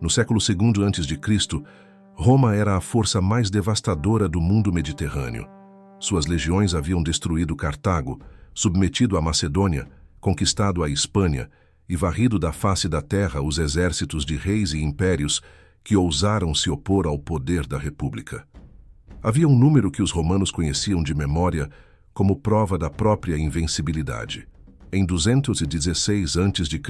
No século II a.C., Roma era a força mais devastadora do mundo mediterrâneo. Suas legiões haviam destruído Cartago, submetido a Macedônia, conquistado a Hispânia e varrido da face da terra os exércitos de reis e impérios que ousaram se opor ao poder da República. Havia um número que os romanos conheciam de memória como prova da própria invencibilidade. Em 216 a.C.,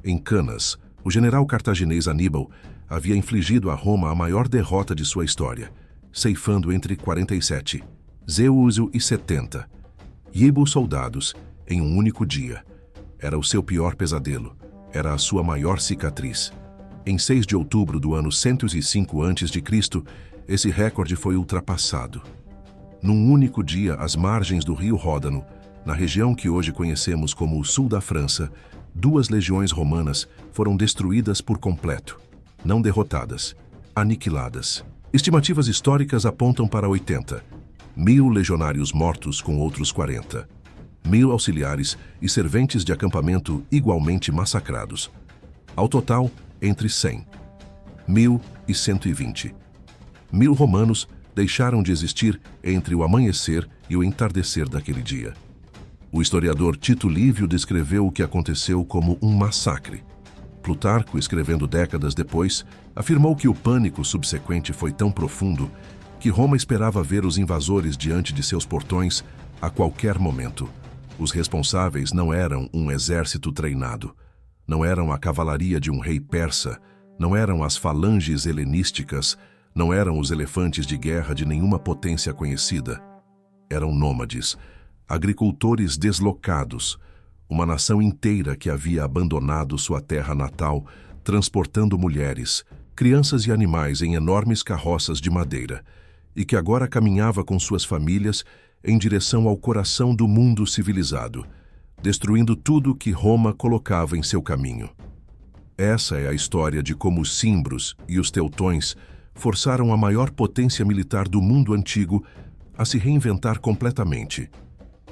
em Canas, o general cartaginês Aníbal havia infligido a Roma a maior derrota de sua história, ceifando entre 47, Zeuso e 70, soldados em um único dia. Era o seu pior pesadelo, era a sua maior cicatriz. Em 6 de outubro do ano 105 a.C., esse recorde foi ultrapassado. Num único dia, às margens do rio Ródano, na região que hoje conhecemos como o sul da França, 2 legiões romanas foram destruídas por completo, não derrotadas, aniquiladas. Estimativas históricas apontam para 80, 1000 legionários mortos com outros 40, 1000 auxiliares e serventes de acampamento igualmente massacrados. Ao total, entre 100, 1000 e 120. 1000 romanos deixaram de existir entre o amanhecer e o entardecer daquele dia. O historiador Tito Livio descreveu o que aconteceu como um massacre. Plutarco, escrevendo décadas depois, afirmou que o pânico subsequente foi tão profundo que Roma esperava ver os invasores diante de seus portões a qualquer momento. Os responsáveis não eram um exército treinado, não eram a cavalaria de um rei persa, não eram as falanges helenísticas, não eram os elefantes de guerra de nenhuma potência conhecida. Eram nômades, agricultores deslocados, uma nação inteira que havia abandonado sua terra natal, transportando mulheres, crianças e animais em enormes carroças de madeira, e que agora caminhava com suas famílias em direção ao coração do mundo civilizado, destruindo tudo que Roma colocava em seu caminho. Essa é a história de como os cimbros e os teutões forçaram a maior potência militar do mundo antigo a se reinventar completamente,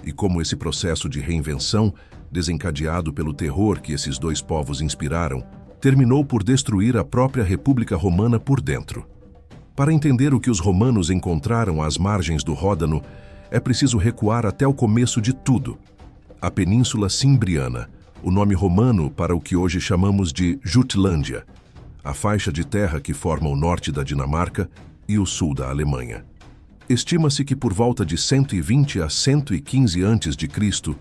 e como esse processo de reinvenção, desencadeado pelo terror que esses 2 povos inspiraram, terminou por destruir a própria República Romana por dentro. Para entender o que os romanos encontraram às margens do Ródano, é preciso recuar até o começo de tudo, a Península Cimbriana, o nome romano para o que hoje chamamos de Jutlândia, a faixa de terra que forma o norte da Dinamarca e o sul da Alemanha. Estima-se que por volta de 120 a 115 a.C.,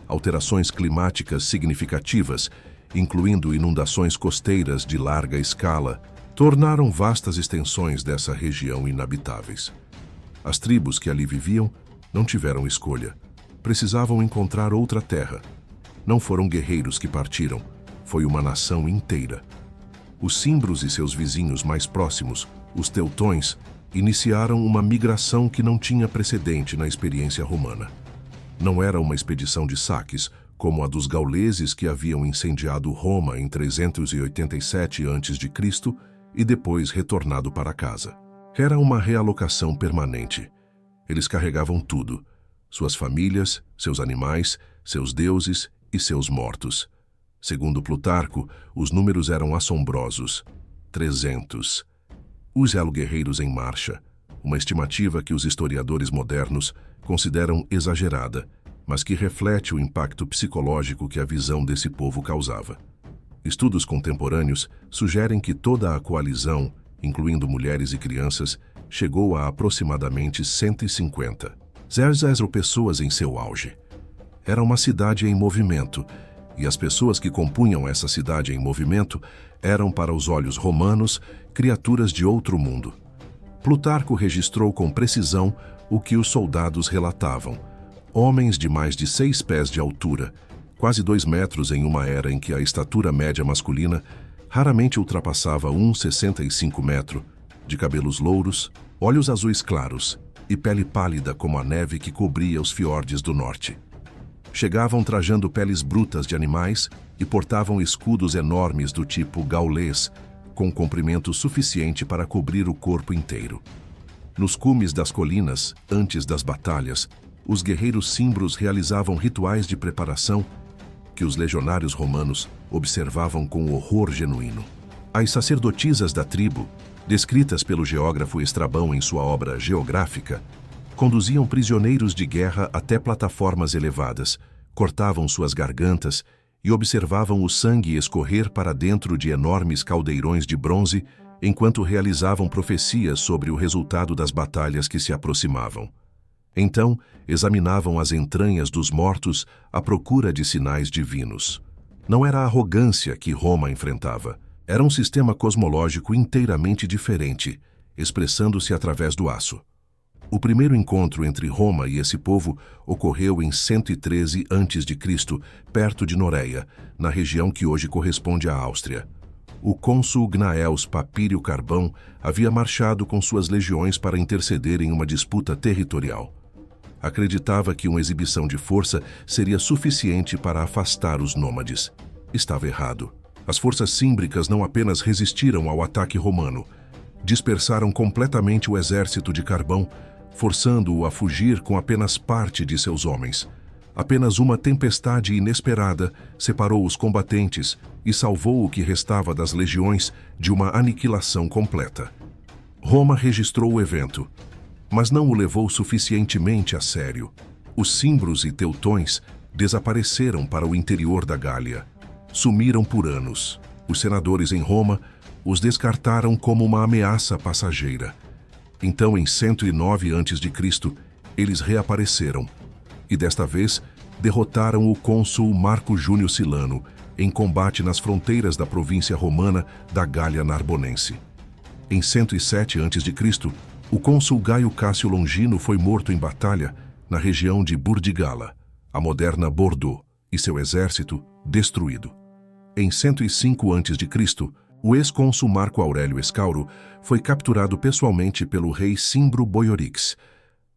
alterações climáticas significativas, incluindo inundações costeiras de larga escala, tornaram vastas extensões dessa região inabitáveis. As tribos que ali viviam não tiveram escolha. Precisavam encontrar outra terra. Não foram guerreiros que partiram, foi uma nação inteira. Os cimbros e seus vizinhos mais próximos, os teutões, iniciaram uma migração que não tinha precedente na experiência romana. Não era uma expedição de saques, como a dos gauleses que haviam incendiado Roma em 387 a.C. e depois retornado para casa. Era uma realocação permanente. Eles carregavam tudo: suas famílias, seus animais, seus deuses e seus mortos. Segundo Plutarco, os números eram assombrosos: 300. Os guerreiros em marcha, uma estimativa que os historiadores modernos consideram exagerada, mas que reflete o impacto psicológico que a visão desse povo causava. Estudos contemporâneos sugerem que toda a coalizão, incluindo mulheres e crianças, chegou a aproximadamente 150. 0 pessoas em seu auge. Era uma cidade em movimento, e as pessoas que compunham essa cidade em movimento eram, para os olhos romanos, criaturas de outro mundo. Plutarco registrou com precisão o que os soldados relatavam: homens de mais de 6 pés de altura, quase 2 metros em uma era em que a estatura média masculina raramente ultrapassava 1,65 metros, de cabelos louros, olhos azuis claros e pele pálida como a neve que cobria os fiordes do norte. Chegavam trajando peles brutas de animais e portavam escudos enormes do tipo gaulês, com comprimento suficiente para cobrir o corpo inteiro. Nos cumes das colinas, antes das batalhas, os guerreiros cimbros realizavam rituais de preparação que os legionários romanos observavam com horror genuíno. As sacerdotisas da tribo, descritas pelo geógrafo Estrabão em sua obra Geográfica, conduziam prisioneiros de guerra até plataformas elevadas, cortavam suas gargantas e observavam o sangue escorrer para dentro de enormes caldeirões de bronze enquanto realizavam profecias sobre o resultado das batalhas que se aproximavam. Então, examinavam as entranhas dos mortos à procura de sinais divinos. Não era a arrogância que Roma enfrentava. Era um sistema cosmológico inteiramente diferente, expressando-se através do aço. O primeiro encontro entre Roma e esse povo ocorreu em 113 a.C., perto de Noreia, na região que hoje corresponde à Áustria. O cônsul Gnaeus Papírio Carbão havia marchado com suas legiões para interceder em uma disputa territorial. Acreditava que uma exibição de força seria suficiente para afastar os nômades. Estava errado. As forças címbricas não apenas resistiram ao ataque romano, dispersaram completamente o exército de Carbão, forçando-o a fugir com apenas parte de seus homens. Apenas uma tempestade inesperada separou os combatentes e salvou o que restava das legiões de uma aniquilação completa. Roma registrou o evento, mas não o levou suficientemente a sério. Os cimbros e teutões desapareceram para o interior da Gália. Sumiram por anos. Os senadores em Roma os descartaram como uma ameaça passageira. Então, em 109 a.C., eles reapareceram e, desta vez, derrotaram o cônsul Marco Júnior Silano em combate nas fronteiras da província romana da Gália Narbonense. Em 107 a.C., o cônsul Gaio Cássio Longino foi morto em batalha na região de Burdigala, a moderna Bordeaux, e seu exército destruído. Em 105 a.C., o ex-cônsul Marco Aurélio Escauro foi capturado pessoalmente pelo rei Cimbro Boiorix.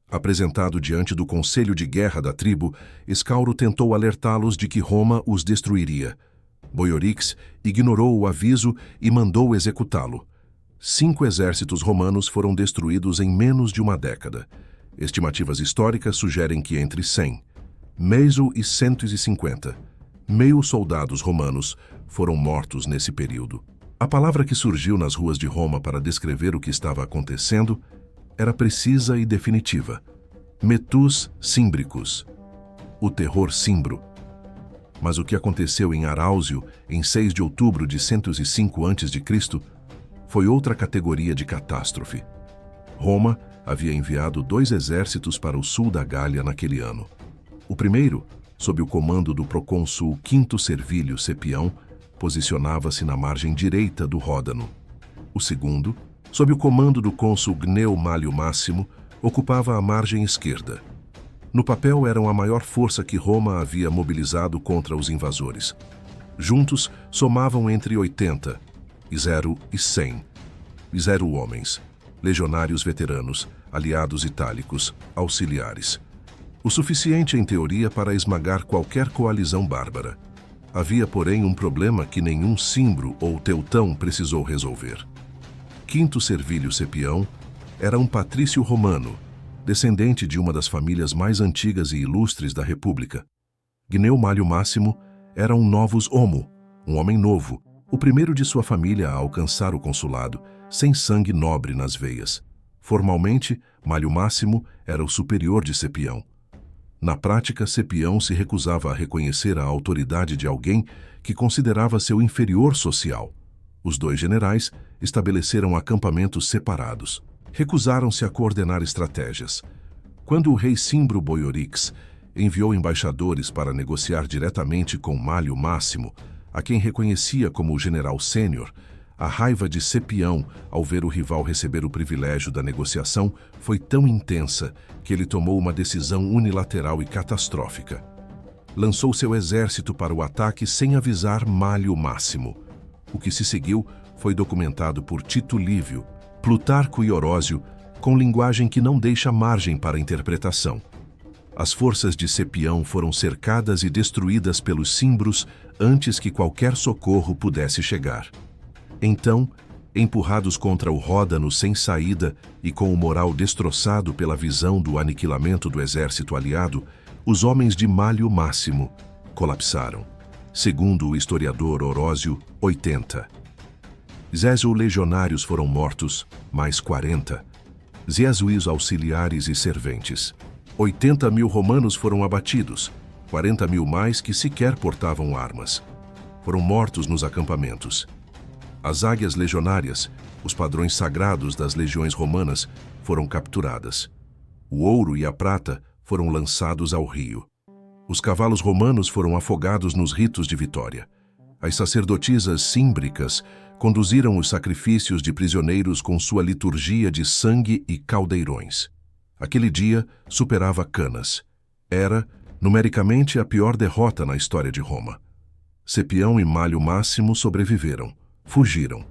Apresentado diante do conselho de guerra da tribo, Escauro tentou alertá-los de que Roma os destruiria. Boiorix ignorou o aviso e mandou executá-lo. 5 exércitos romanos foram destruídos em menos de uma década. Estimativas históricas sugerem que entre 100, meio e 150, mil soldados romanos foram mortos nesse período. A palavra que surgiu nas ruas de Roma para descrever o que estava acontecendo era precisa e definitiva: metus címbricus, o terror cimbro. Mas o que aconteceu em Aráusio, em 6 de outubro de 105 a.C., foi outra categoria de catástrofe. Roma havia enviado 2 exércitos para o sul da Gália naquele ano. O primeiro, sob o comando do procônsul Quinto Servilio Cepião, posicionava-se na margem direita do Ródano. O segundo, sob o comando do cônsul Gneu Málio Máximo, ocupava a margem esquerda. No papel eram a maior força que Roma havia mobilizado contra os invasores. Juntos, somavam entre 80 e 100. 0 homens, legionários veteranos, aliados itálicos, auxiliares. O suficiente, em teoria, para esmagar qualquer coalizão bárbara. Havia, porém, um problema que nenhum cimbro ou teutão precisou resolver. Quinto Servilio Cepião era um patrício romano, descendente de uma das famílias mais antigas e ilustres da República. Gneu Málio Máximo era um novus homo, um homem novo, o primeiro de sua família a alcançar o consulado, sem sangue nobre nas veias. Formalmente, Málio Máximo era o superior de Cepião. Na prática, Cepião se recusava a reconhecer a autoridade de alguém que considerava seu inferior social. Os 2 generais estabeleceram acampamentos separados. Recusaram-se a coordenar estratégias. Quando o rei Cimbro Boiorix enviou embaixadores para negociar diretamente com Málio Máximo, a quem reconhecia como o general sênior, a raiva de Cepião ao ver o rival receber o privilégio da negociação foi tão intensa que ele tomou uma decisão unilateral e catastrófica. Lançou seu exército para o ataque sem avisar Málio Máximo. O que se seguiu foi documentado por Tito Lívio, Plutarco e Orósio, com linguagem que não deixa margem para interpretação. As forças de Cepião foram cercadas e destruídas pelos cimbros antes que qualquer socorro pudesse chegar. Então, empurrados contra o Ródano sem saída e com o moral destroçado pela visão do aniquilamento do exército aliado, os homens de Málio Máximo colapsaram. Segundo o historiador Orósio, 80. Zézio legionários foram mortos, mais 40. Zézuis auxiliares e serventes. 80.000 romanos foram abatidos, 40.000 mais que sequer portavam armas. Foram mortos nos acampamentos. As águias legionárias, os padrões sagrados das legiões romanas, foram capturadas. O ouro e a prata foram lançados ao rio. Os cavalos romanos foram afogados nos ritos de vitória. As sacerdotisas símbricas conduziram os sacrifícios de prisioneiros com sua liturgia de sangue e caldeirões. Aquele dia superava Canas. Era, numericamente, a pior derrota na história de Roma. Cepião e Malho Máximo sobreviveram. Fugiram.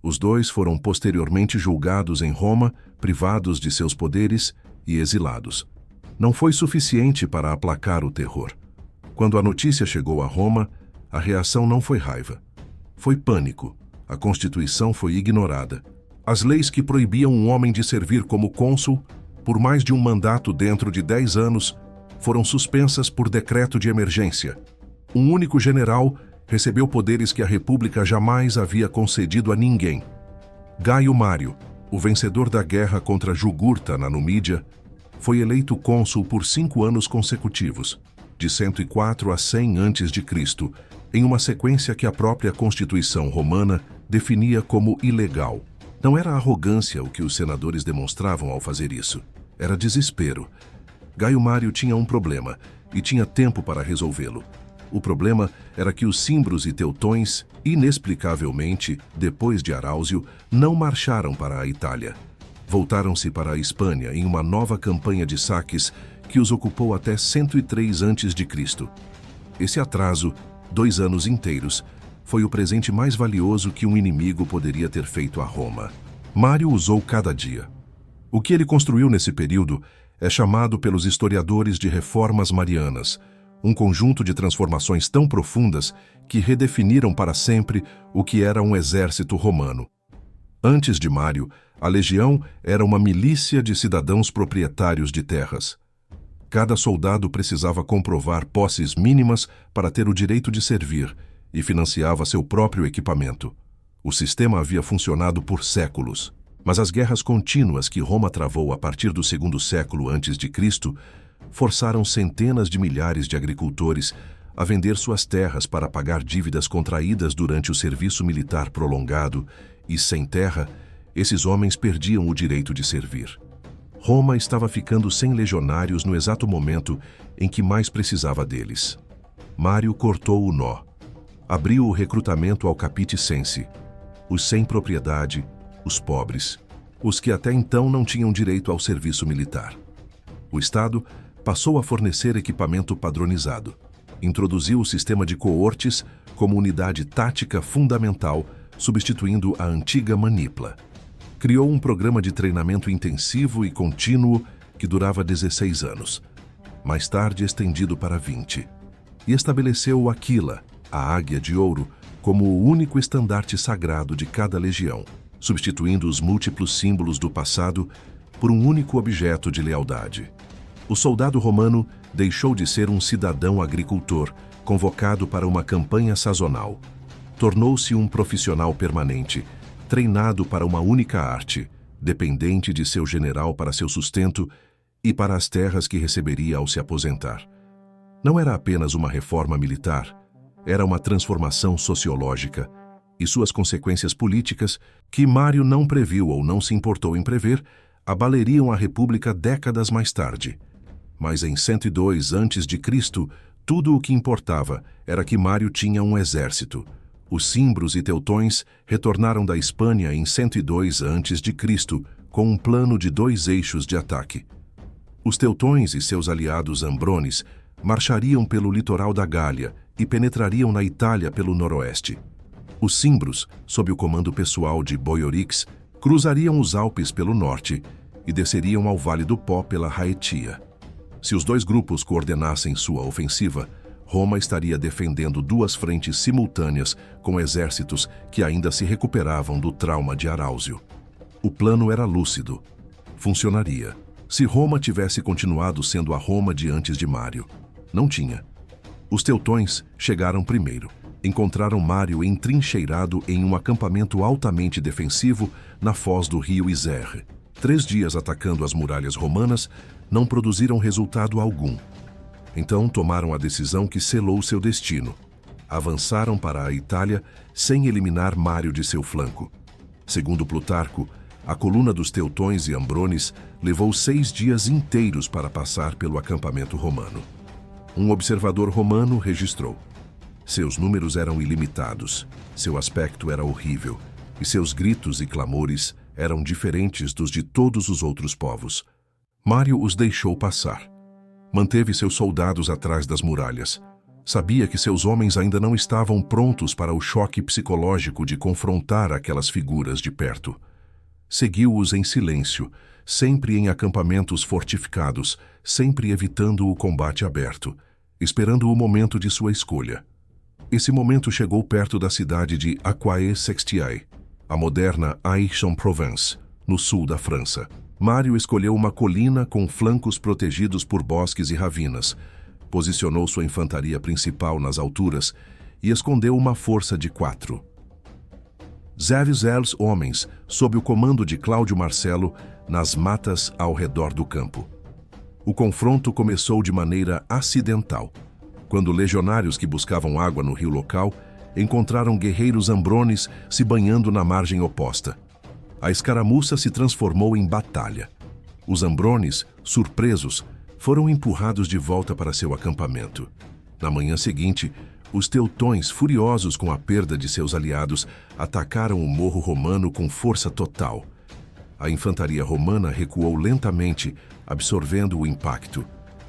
Os dois foram posteriormente julgados em Roma, privados de seus poderes e exilados. Não foi suficiente para aplacar o terror. Quando a notícia chegou a Roma, a reação não foi raiva. Foi pânico. A Constituição foi ignorada. As leis que proibiam um homem de servir como cônsul, por mais de um mandato dentro de 10 anos, foram suspensas por decreto de emergência. Um único general recebeu poderes que a República jamais havia concedido a ninguém. Gaio Mário, o vencedor da guerra contra Jugurta na Numídia, foi eleito cônsul por 5 anos consecutivos, de 104 a 100 a.C., em uma sequência que a própria Constituição romana definia como ilegal. Não era arrogância o que os senadores demonstravam ao fazer isso. Era desespero. Gaio Mário tinha um problema, e tinha tempo para resolvê-lo. O problema era que os cimbros e teutões, inexplicavelmente, depois de Aráusio, não marcharam para a Itália. Voltaram-se para a Espanha em uma nova campanha de saques que os ocupou até 103 a.C. Esse atraso, 2 anos inteiros, foi o presente mais valioso que um inimigo poderia ter feito a Roma. Mário usou cada dia. O que ele construiu nesse período é chamado pelos historiadores de reformas marianas, um conjunto de transformações tão profundas que redefiniram para sempre o que era um exército romano. Antes de Mário, a legião era uma milícia de cidadãos proprietários de terras. Cada soldado precisava comprovar posses mínimas para ter o direito de servir e financiava seu próprio equipamento. O sistema havia funcionado por séculos, mas as guerras contínuas que Roma travou a partir do 2º século a.C. forçaram centenas de milhares de agricultores a vender suas terras para pagar dívidas contraídas durante o serviço militar prolongado e, sem terra, esses homens perdiam o direito de servir. Roma estava ficando sem legionários no exato momento em que mais precisava deles. Mário cortou o nó. Abriu o recrutamento ao capite sense, os sem propriedade, os pobres, os que até então não tinham direito ao serviço militar. O Estado passou a fornecer equipamento padronizado. Introduziu o sistema de coortes como unidade tática fundamental, substituindo a antiga manipla. Criou um programa de treinamento intensivo e contínuo que durava 16 anos, mais tarde estendido para 20, e estabeleceu o Aquila, a águia de ouro, como o único estandarte sagrado de cada legião, substituindo os múltiplos símbolos do passado por um único objeto de lealdade. O soldado romano deixou de ser um cidadão agricultor, convocado para uma campanha sazonal. Tornou-se um profissional permanente, treinado para uma única arte, dependente de seu general para seu sustento e para as terras que receberia ao se aposentar. Não era apenas uma reforma militar, era uma transformação sociológica, e suas consequências políticas, que Mário não previu ou não se importou em prever, abaleriam a República décadas mais tarde. Mas em 102 a.C., tudo o que importava era que Mário tinha um exército. Os cimbros e teutões retornaram da Espanha em 102 a.C., com um plano de 2 eixos de ataque. Os teutões e seus aliados ambrones marchariam pelo litoral da Gália e penetrariam na Itália pelo noroeste. Os cimbros, sob o comando pessoal de Boiorix, cruzariam os Alpes pelo norte e desceriam ao Vale do Pó pela Raetia. Se os dois grupos coordenassem sua ofensiva, Roma estaria defendendo 2 frentes simultâneas com exércitos que ainda se recuperavam do trauma de Aráusio. O plano era lúcido. Funcionaria. Se Roma tivesse continuado sendo a Roma de antes de Mário. Não tinha. Os teutões chegaram primeiro. encontraram Mário entrincheirado em um acampamento altamente defensivo na foz do rio Isère. 3 dias atacando as muralhas romanas não produziram resultado algum. Então tomaram a decisão que selou seu destino. Avançaram para a Itália sem eliminar Mário de seu flanco. Segundo Plutarco, a coluna dos teutões e ambrones levou 6 dias inteiros para passar pelo acampamento romano. Um observador romano registrou: seus números eram ilimitados, seu aspecto era horrível, e seus gritos e clamores eram diferentes dos de todos os outros povos. Mário os deixou passar. Manteve seus soldados atrás das muralhas. Sabia que seus homens ainda não estavam prontos para o choque psicológico de confrontar aquelas figuras de perto. Seguiu-os em silêncio, sempre em acampamentos fortificados, sempre evitando o combate aberto, esperando o momento de sua escolha. Esse momento chegou perto da cidade de Aquae-Sextiae, a moderna Aix-en-Provence, no sul da França. Mário escolheu uma colina com flancos protegidos por bosques e ravinas, posicionou sua infantaria principal nas alturas e escondeu uma força de 400 homens, sob o comando de Cláudio Marcelo, nas matas ao redor do campo. O confronto começou de maneira acidental, quando legionários que buscavam água no rio local encontraram guerreiros ambrones se banhando na margem oposta. A escaramuça se transformou em batalha. Os ambrones, surpresos, foram empurrados de volta para seu acampamento. Na manhã seguinte, os teutões, furiosos com a perda de seus aliados, atacaram o morro romano com força total. A infantaria romana recuou lentamente, absorvendo o impacto.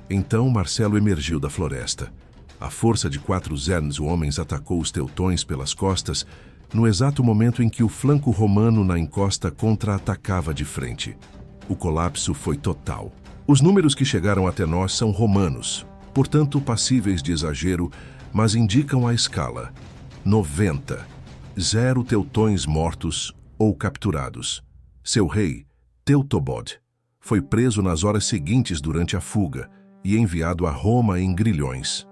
Então Marcelo emergiu da floresta. A força de 400 homens atacou os teutões pelas costas, no exato momento em que o flanco romano na encosta contra-atacava de frente. O colapso foi total. Os números que chegaram até nós são romanos, portanto passíveis de exagero, mas indicam a escala: 90. 0 teutões mortos ou capturados. Seu rei, Teutobod, foi preso nas horas seguintes durante a fuga e enviado a Roma em grilhões.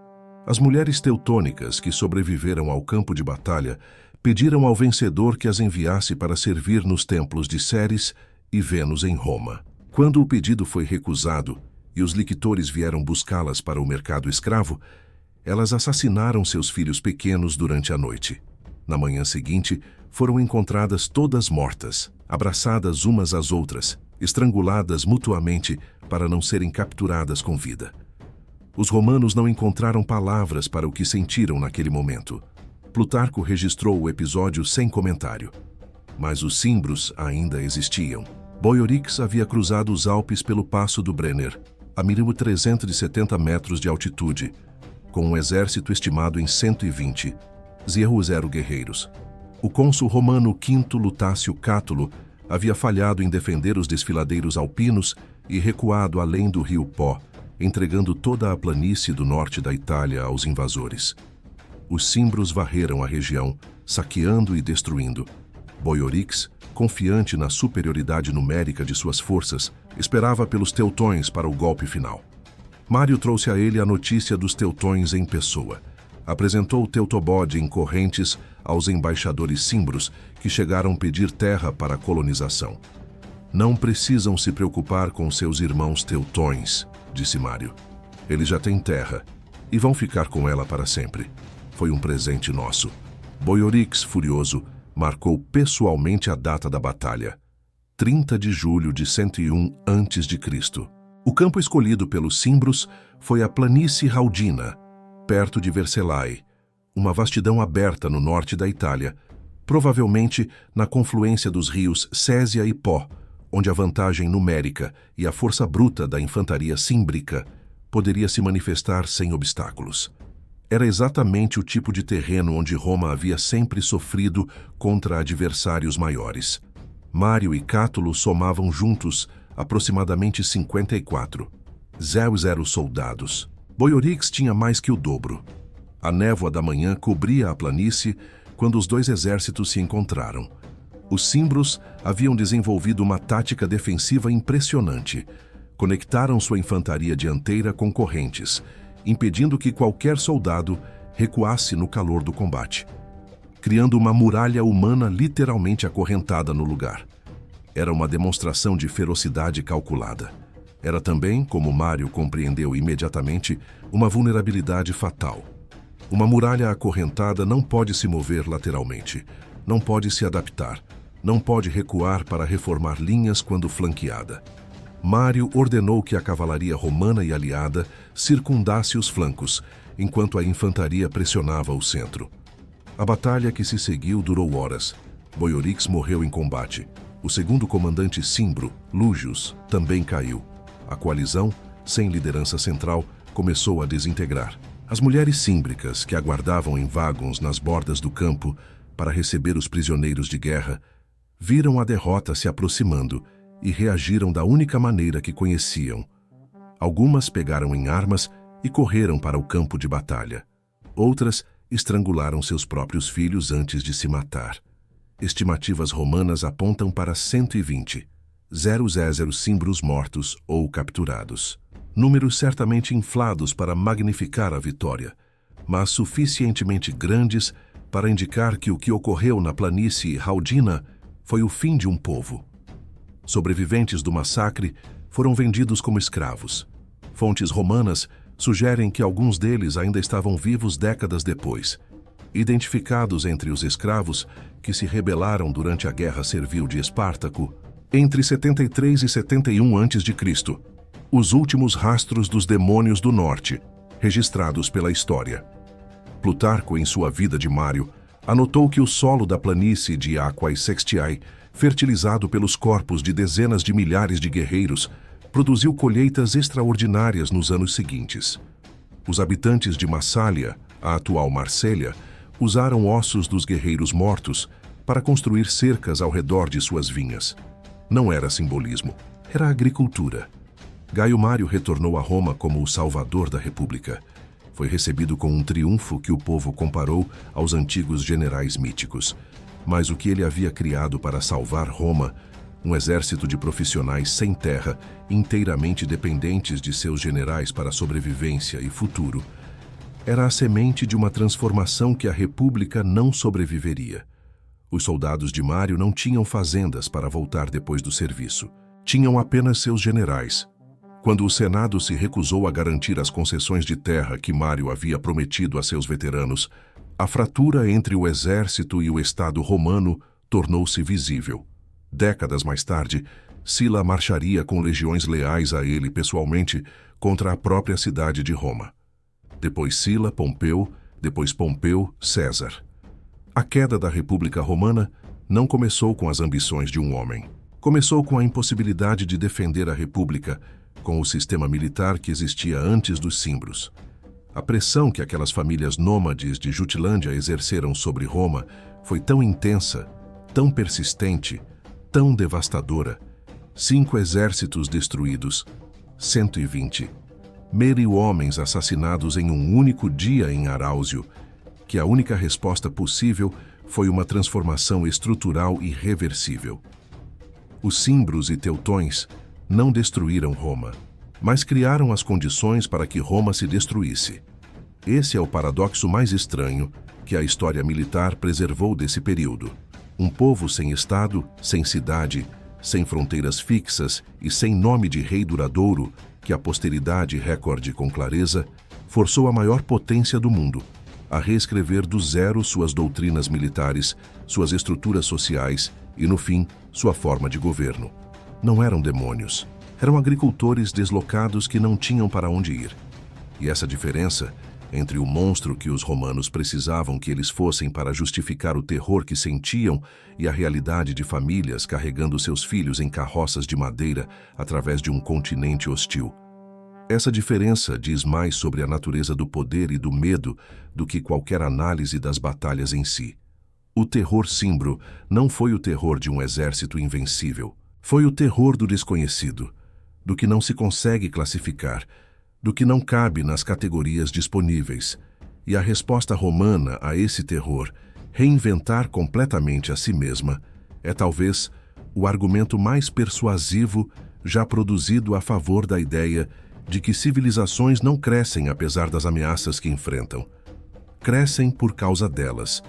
As mulheres teutônicas que sobreviveram ao campo de batalha pediram ao vencedor que as enviasse para servir nos templos de Ceres e Vênus em Roma. Quando o pedido foi recusado e os lictores vieram buscá-las para o mercado escravo, elas assassinaram seus filhos pequenos durante a noite. Na manhã seguinte, foram encontradas todas mortas, abraçadas umas às outras, estranguladas mutuamente para não serem capturadas com vida. Os romanos não encontraram palavras para o que sentiram naquele momento. Plutarco registrou o episódio sem comentário. Mas os cimbros ainda existiam. Boiorix havia cruzado os Alpes pelo passo do Brenner, a 1.370 metros de altitude, com um exército estimado em 120, 0 guerreiros. O cônsul romano Quinto Lutácio Cátulo havia falhado em defender os desfiladeiros alpinos e recuado além do rio Pó, entregando toda a planície do norte da Itália aos invasores. Os cimbros varreram a região, saqueando e destruindo. Boiorix, confiante na superioridade numérica de suas forças, esperava pelos teutões para o golpe final. Mário trouxe a ele a notícia dos teutões em pessoa. Apresentou Teutobod em correntes aos embaixadores cimbros que chegaram pedir terra para a colonização. Não precisam se preocupar com seus irmãos teutões, disse Mário. Eles já têm terra e vão ficar com ela para sempre. Foi um presente nosso. Boiorix, furioso, marcou pessoalmente a data da batalha, 30 de julho de 101 a.C. O campo escolhido pelos cimbros foi a planície Raudina, perto de Vercellae, uma vastidão aberta no norte da Itália, provavelmente na confluência dos rios Césia e Pó, onde a vantagem numérica e a força bruta da infantaria címbrica poderia se manifestar sem obstáculos. Era exatamente o tipo de terreno onde Roma havia sempre sofrido contra adversários maiores. Mário e Cátulo somavam juntos aproximadamente 54, 0 soldados. Boiorix tinha mais que o dobro. A névoa da manhã cobria a planície quando os dois exércitos se encontraram. Os cimbros haviam desenvolvido uma tática defensiva impressionante. Conectaram sua infantaria dianteira com correntes, impedindo que qualquer soldado recuasse no calor do combate, criando uma muralha humana literalmente acorrentada no lugar. Era uma demonstração de ferocidade calculada. Era também, como Mário compreendeu imediatamente, uma vulnerabilidade fatal. Uma muralha acorrentada não pode se mover lateralmente, não pode se adaptar, não pode recuar para reformar linhas quando flanqueada. Mário ordenou que a cavalaria romana e aliada circundasse os flancos, enquanto a infantaria pressionava o centro. A batalha que se seguiu durou horas. Boiorix morreu em combate. O segundo comandante Cimbro, Lúgius, também caiu. A coalizão, sem liderança central, começou a desintegrar. As mulheres címbricas, que aguardavam em vagões nas bordas do campo para receber os prisioneiros de guerra, viram a derrota se aproximando e reagiram da única maneira que conheciam. Algumas pegaram em armas e correram para o campo de batalha. Outras estrangularam seus próprios filhos antes de se matar. Estimativas romanas apontam para 120, 000 cimbros mortos ou capturados. Números certamente inflados para magnificar a vitória, mas suficientemente grandes para indicar que o que ocorreu na planície Raudina foi o fim de um povo. Sobreviventes do massacre foram vendidos como escravos. Fontes romanas sugerem que alguns deles ainda estavam vivos décadas depois, identificados entre os escravos que se rebelaram durante a Guerra Servil de Espartaco, entre 73 e 71 a.C., os últimos rastros dos demônios do norte, registrados pela história. Plutarco, em sua Vida de Mário, anotou que o solo da planície de Aquae Sextiae, fertilizado pelos corpos de dezenas de milhares de guerreiros, produziu colheitas extraordinárias nos anos seguintes. Os habitantes de Massália, a atual Marsella, usaram ossos dos guerreiros mortos para construir cercas ao redor de suas vinhas. Não era simbolismo, era agricultura. Gaio Mário retornou a Roma como o salvador da República. Foi recebido com um triunfo que o povo comparou aos antigos generais míticos. Mas o que ele havia criado para salvar Roma, um exército de profissionais sem terra, inteiramente dependentes de seus generais para sobrevivência e futuro, era a semente de uma transformação que a República não sobreviveria. Os soldados de Mário não tinham fazendas para voltar depois do serviço. Tinham apenas seus generais. Quando o Senado se recusou a garantir as concessões de terra que Mário havia prometido a seus veteranos, a fratura entre o exército e o Estado romano tornou-se visível. Décadas mais tarde, Sila marcharia com legiões leais a ele pessoalmente contra a própria cidade de Roma. Depois Sila, Pompeu, depois Pompeu, César. A queda da República Romana não começou com as ambições de um homem. Começou com a impossibilidade de defender a República com o sistema militar que existia antes dos cimbros. A pressão que aquelas famílias nômades de Jutilândia exerceram sobre Roma foi tão intensa, tão persistente, tão devastadora. 5 exércitos destruídos, 120, 1000 homens assassinados em um único dia em Aráusio, que a única resposta possível foi uma transformação estrutural irreversível. Os cimbros e teutões não destruíram Roma, mas criaram as condições para que Roma se destruísse. Esse é o paradoxo mais estranho que a história militar preservou desse período. Um povo sem estado, sem cidade, sem fronteiras fixas e sem nome de rei duradouro, que a posteridade recorde com clareza, forçou a maior potência do mundo a reescrever do zero suas doutrinas militares, suas estruturas sociais e, no fim, sua forma de governo. Não eram demônios, eram agricultores deslocados que não tinham para onde ir. E essa diferença entre o monstro que os romanos precisavam que eles fossem para justificar o terror que sentiam e a realidade de famílias carregando seus filhos em carroças de madeira através de um continente hostil. Essa diferença diz mais sobre a natureza do poder e do medo do que qualquer análise das batalhas em si. O terror cimbro não foi o terror de um exército invencível. Foi o terror do desconhecido, do que não se consegue classificar, do que não cabe nas categorias disponíveis. E a resposta romana a esse terror, reinventar completamente a si mesma, é talvez o argumento mais persuasivo já produzido a favor da ideia de que civilizações não crescem apesar das ameaças que enfrentam. crescem por causa delas.